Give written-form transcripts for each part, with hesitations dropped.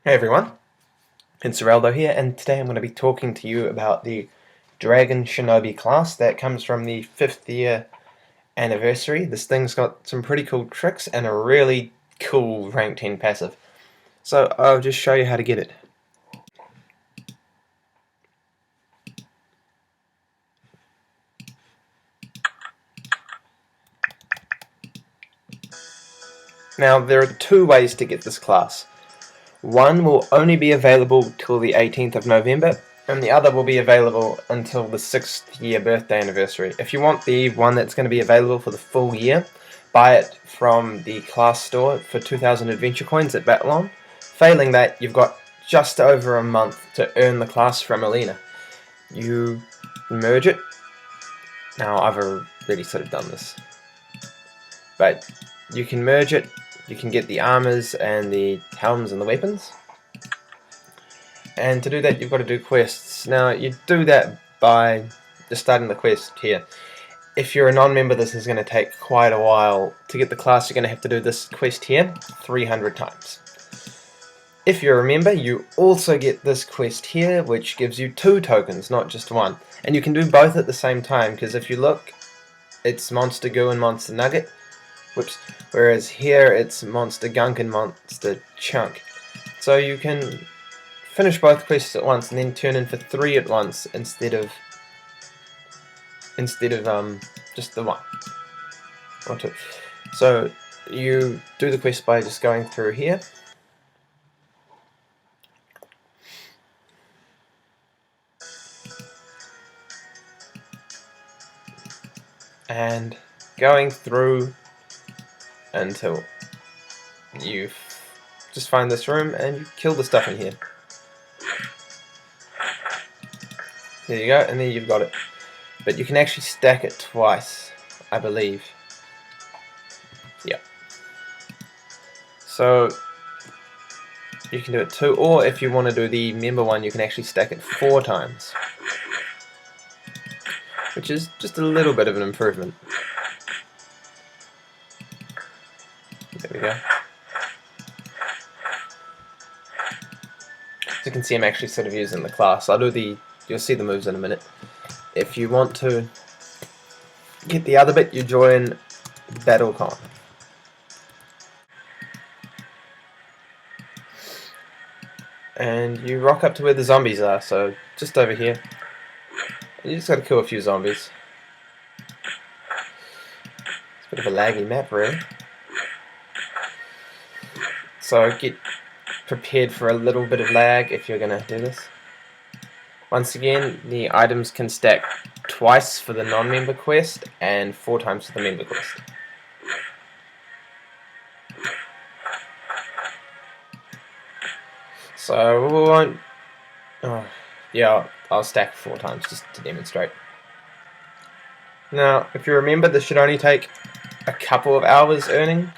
Hey everyone, it's Geraldo here, and today I'm going to be talking to you about the Dragon Shinobi class that comes from the 5th year anniversary. This thing's got some pretty cool tricks and a really cool rank 10 passive. So I'll just show you how to get it. Now there are two ways to get this class. One will only be available till the 18th of November, and the other will be available until the 6th year birthday anniversary. If you want the one that's going to be available for the full year, buy it from the class store for 2,000 adventure coins at Battleon. Failing that, you've got just over a month to earn the class from Alina. You merge it. Now I've already sort of done this, but you can merge it. You can get the armors and the helms and the weapons. And to do that, you've got to do quests. Now, you do that by just starting the quest here. If you're a non-member, this is going to take quite a while. To get the class, you're going to have to do this quest here 300 times. If you're a member, you also get this quest here, which gives you 2 tokens, not just 1. And you can do both at the same time, because if you look, it's Monster Goo and Monster Nugget. Whoops. Whereas here, it's Monster Gunk and Monster Chunk. So you can finish both quests at once and then turn in for 3 at once instead of just the 1 or 2. So you do the quest by just going through here, and going through until you just find this room and you kill the stuff in here. There you go, and then you've got it. But you can actually stack it twice, I believe. Yep. So you can do it 2, or if you want to do the member one, you can actually stack it 4 times, which is just a little bit of an improvement. There we go. As you can see, I'm actually sort of using the class. You'll see the moves in a minute. If you want to get the other bit, you join BattleCon. And you rock up to where the zombies are, so just over here. And you just gotta kill a few zombies. It's a bit of a laggy map, really. So get prepared for a little bit of lag if you're gonna do this. Once again, the items can stack twice for the non-member quest and 4 times for the member quest. So we won't. Yeah, I'll stack 4 times just to demonstrate. Now, if you remember, this should only take a couple of hours earning.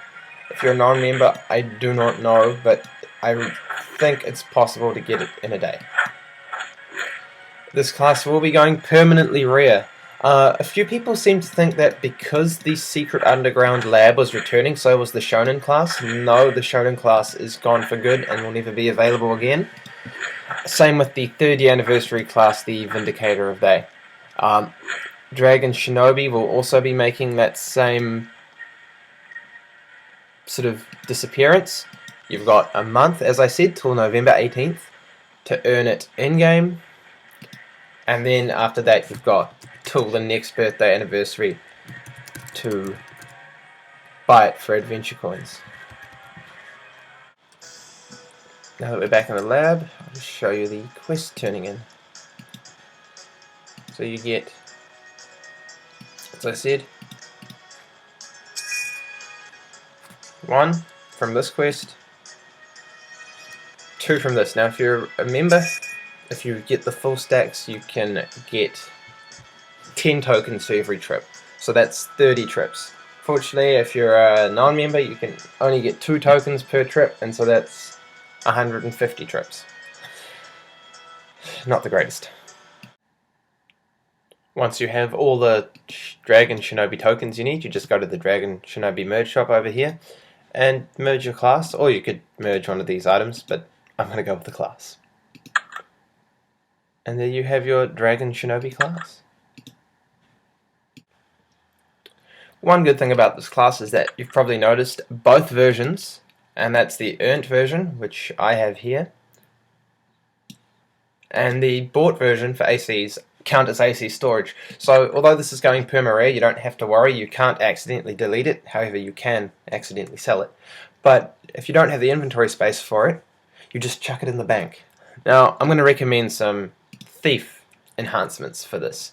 If you're a non-member, I do not know, but I think it's possible to get it in a day. This class will be going permanently rare. A few people seem to think that because the secret underground lab was returning, so was the Shonen class. No, the Shonen class is gone for good and will never be available again. Same with the 3rd year anniversary class, the Vindicator of Day. Dragon Shinobi will also be making that same sort of disappearance. You've got a month, as I said, till November 18th to earn it in-game. And then after that, you've got till the next birthday anniversary to buy it for adventure coins. Now that we're back in the lab, I'll just show you the quest turning in. So you get, as I said, 1 from this quest, 2 from this. Now if you're a member, if you get the full stacks, you can get 10 tokens for every trip. So that's 30 trips. Fortunately, if you're a non-member, you can only get 2 tokens per trip, and so that's 150 trips. Not the greatest. Once you have all the Dragon Shinobi tokens you need, you just go to the Dragon Shinobi merge shop over here and merge your class, or you could merge one of these items, but I'm going to go with the class. And there you have your Dragon Shinobi class. One good thing about this class is that you've probably noticed both versions, and that's the earned version, which I have here, and the bought version for ACs count as AC storage. So although this is going perma-rare, you don't have to worry, you can't accidentally delete it, however you can accidentally sell it. But if you don't have the inventory space for it, you just chuck it in the bank. Now I'm going to recommend some thief enhancements for this.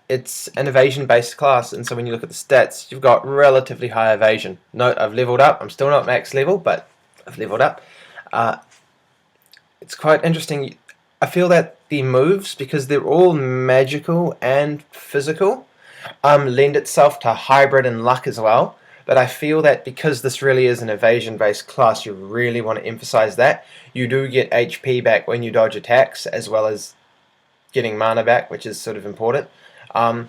It's an evasion based class, and so when you look at the stats, you've got relatively high evasion. Note, I've leveled up. I'm still not max level, but I've leveled up. It's quite interesting. I feel that the moves, because they're all magical and physical, lend itself to hybrid and luck as well. But I feel that because this really is an evasion based class, you really want to emphasize that. You do get HP back when you dodge attacks, as well as getting mana back, which is sort of important. You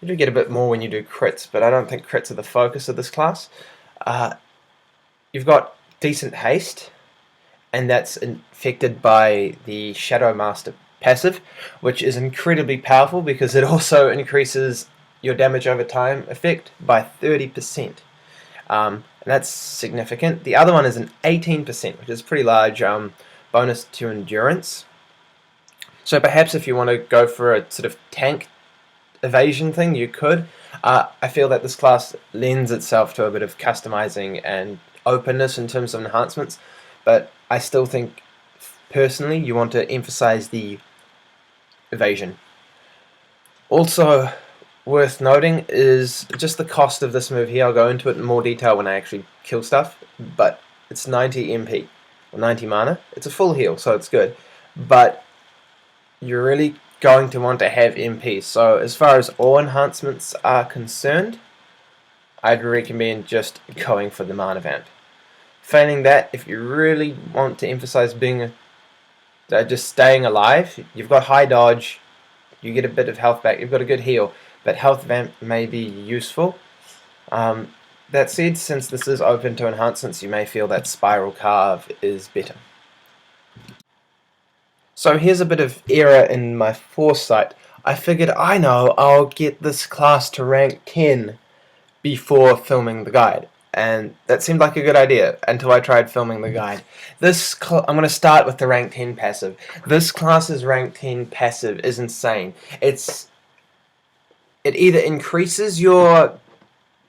do get a bit more when you do crits, but I don't think crits are the focus of this class. You've got decent haste, and that's affected by the Shadow Master passive, which is incredibly powerful because it also increases your damage over time effect by 30%. And that's significant. The other one is an 18%, which is pretty large bonus to endurance. So perhaps if you want to go for a sort of tank evasion thing, you could. I feel that this class lends itself to a bit of customizing and openness in terms of enhancements, but I still think personally you want to emphasize the evasion. Also worth noting is just the cost of this move here. I'll go into it in more detail when I actually kill stuff, but it's 90 MP, or 90 mana. It's a full heal, so it's good, but you're really going to want to have MP. So as far as all enhancements are concerned, I'd recommend just going for the mana vamp. Failing that, if you really want to emphasize being just staying alive, you've got high dodge, you get a bit of health back, you've got a good heal, but health vamp may be useful. That said, since this is open to enhancements, you may feel that Spiral Carve is better. So here's a bit of error in my foresight. I figured, I know, I'll get this class to rank 10 before filming the guide. And that seemed like a good idea until I tried filming the guide. I'm going to start with the rank 10 passive. This class's rank 10 passive is insane. It either increases your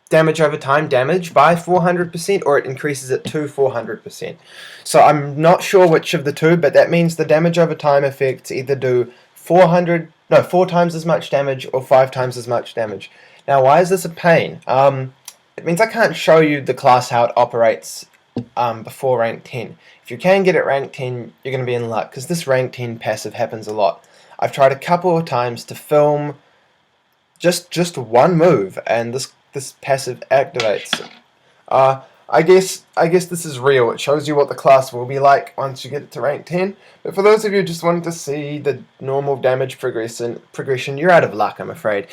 damage over time damage by 400%, or it increases it to 400%. So I'm not sure which of the two, but that means the damage over time effects either do 4 times as much damage or 5 times as much damage. Now, why is this a pain? It means I can't show you the class how it operates before rank 10. If you can get it rank 10, you're going to be in luck, because this rank 10 passive happens a lot. I've tried a couple of times to film just one move, and this passive activates. I guess this is real. It shows you what the class will be like once you get it to rank 10. But for those of you just wanting to see the normal damage progression, you're out of luck, I'm afraid.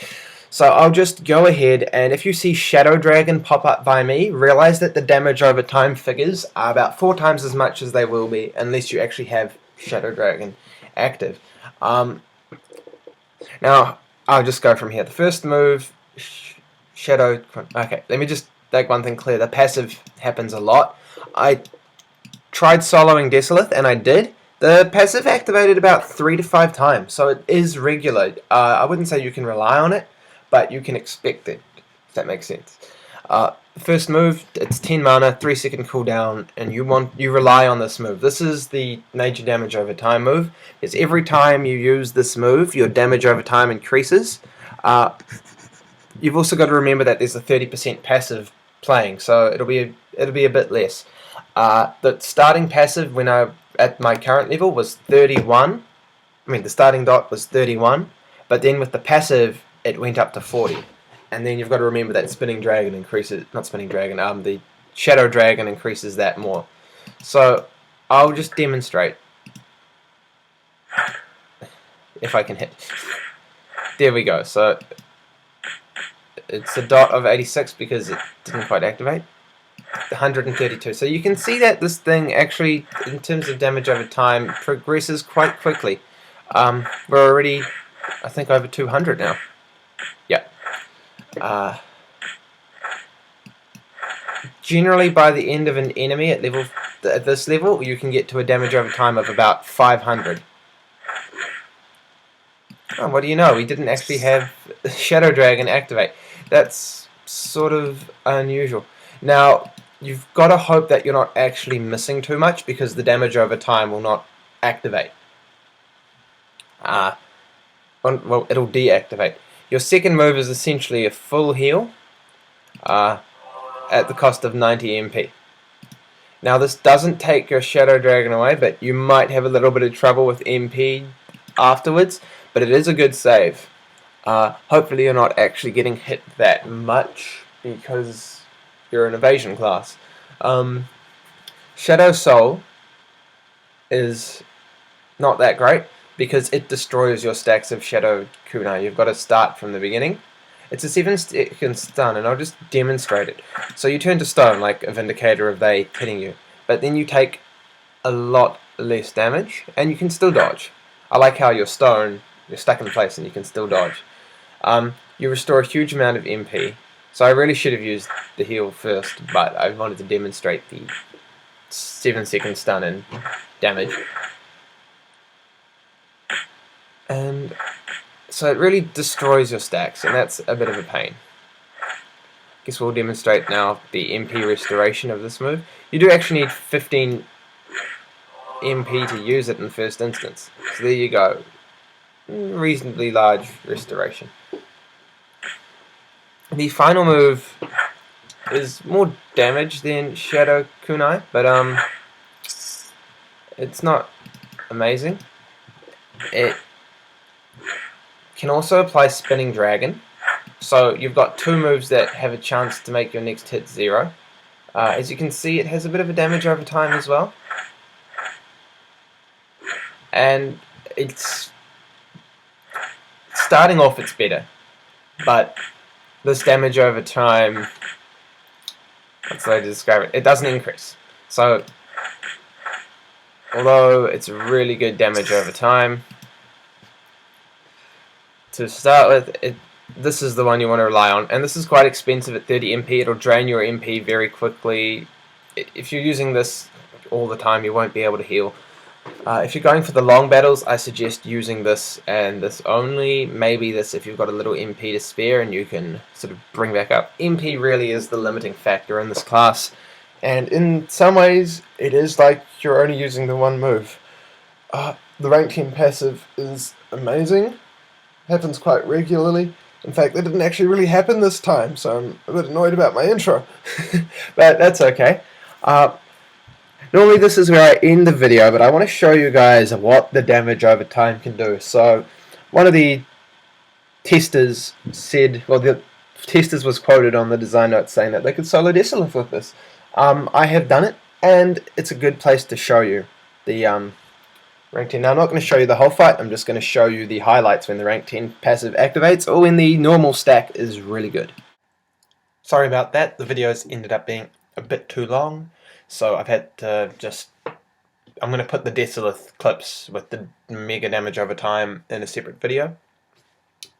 So I'll just go ahead, and if you see Shadow Dragon pop up by me, realize that the damage over time figures are about 4 times as much as they will be unless you actually have Shadow Dragon active. Now I'll just go from here. The first move, Shadow. Okay, let me just make one thing clear. The passive happens a lot. I tried soloing Desolith, and I did. The passive activated about 3 to 5 times, so it is regular. I wouldn't say you can rely on it, but you can expect it, if that makes sense. First move, it's 10 mana, 3-second cooldown, and you rely on this move. This is the major damage over time move. It's every time you use this move, your damage over time increases. You've also got to remember that there's a 30% passive playing, so it'll be a bit less. The starting passive when at my current level was 31. I mean, the starting dot was 31, but then with the passive it went up to 40. And then you've got to remember that Spinning Dragon increases, not Spinning Dragon, the Shadow Dragon increases that more. So I'll just demonstrate if I can hit. There we go. So it's a dot of 86 because it didn't quite activate. 132. So you can see that this thing actually, in terms of damage over time, progresses quite quickly. We're already, I think, over 200 now. Yeah. Generally, by the end of an enemy at this level, you can get to a damage over time of about 500. Oh, what do you know? We didn't actually have Shadow Dragon activate. That's sort of unusual. Now, you've got to hope that you're not actually missing too much, because the damage over time will not activate. Well, it'll deactivate. Your second move is essentially a full heal at the cost of 90 MP. Now, this doesn't take your Shadow Dragon away, but you might have a little bit of trouble with MP afterwards, but it is a good save. Hopefully you're not actually getting hit that much, because you're an evasion class. Shadow Soul is not that great, because it destroys your stacks of Shadow Kunai. You've got to start from the beginning. It's a 7-second stun, and I'll just demonstrate it. So you turn to stone, like a Vindicator of they hitting you, but then you take a lot less damage, and you can still dodge. I like how you're stone, you're stuck in place, and you can still dodge. You restore a huge amount of MP, so I really should have used the heal first, but I wanted to demonstrate the 7-second stun and damage. And so it really destroys your stacks, and that's a bit of a pain. Guess we'll demonstrate now the MP restoration of this move. You do actually need 15 MP to use it in the first instance. So there you go. Reasonably large restoration. The final move is more damage than Shadow Kunai, but it's not amazing. It can also apply Spinning Dragon. So you've got two moves that have a chance to make your next hit 0. As you can see, it has a bit of a damage over time as well. And it's starting off, it's better, but this damage over time, what's the way to describe it? It doesn't increase. So although it's really good damage over time, to start with, this is the one you want to rely on, and this is quite expensive at 30 MP. It'll drain your MP very quickly. If you're using this all the time, you won't be able to heal. If you're going for the long battles, I suggest using this and this only. Maybe this if you've got a little MP to spare and you can sort of bring back up. MP really is the limiting factor in this class, and in some ways it is like you're only using the one move. The rank 10 passive is amazing. Happens quite regularly. In fact, that didn't actually really happen this time, so I'm a bit annoyed about my intro. But that's okay. Normally this is where I end the video, but I want to show you guys what the damage over time can do. So one of the testers said, well, the testers was quoted on the design notes saying that they could solo Desolith with this. I have done it, and it's a good place to show you the rank 10. Now I'm not going to show you the whole fight, I'm just going to show you the highlights when the rank 10 passive activates, or when the normal stack is really good. Sorry about that, the videos ended up being a bit too long, so I've had to I'm going to put the Desolith clips with the mega damage over time in a separate video.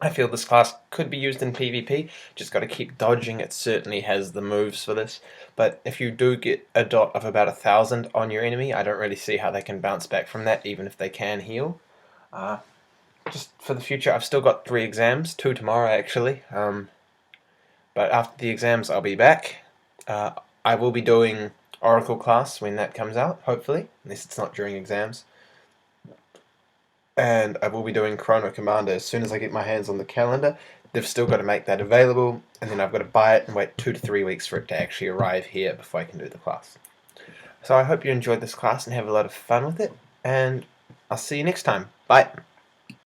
I feel this class could be used in PvP, just got to keep dodging. It certainly has the moves for this, but if you do get a dot of about 1,000 on your enemy, I don't really see how they can bounce back from that, even if they can heal. Just for the future, I've still got 3 exams, 2 tomorrow actually, but after the exams I'll be back. I will be doing Oracle class when that comes out, hopefully, unless it's not during exams. And I will be doing Chrono Commander as soon as I get my hands on the calendar. They've still got to make that available, and then I've got to buy it and wait 2 to 3 weeks for it to actually arrive here before I can do the class. So I hope you enjoyed this class and have a lot of fun with it, and I'll see you next time. Bye!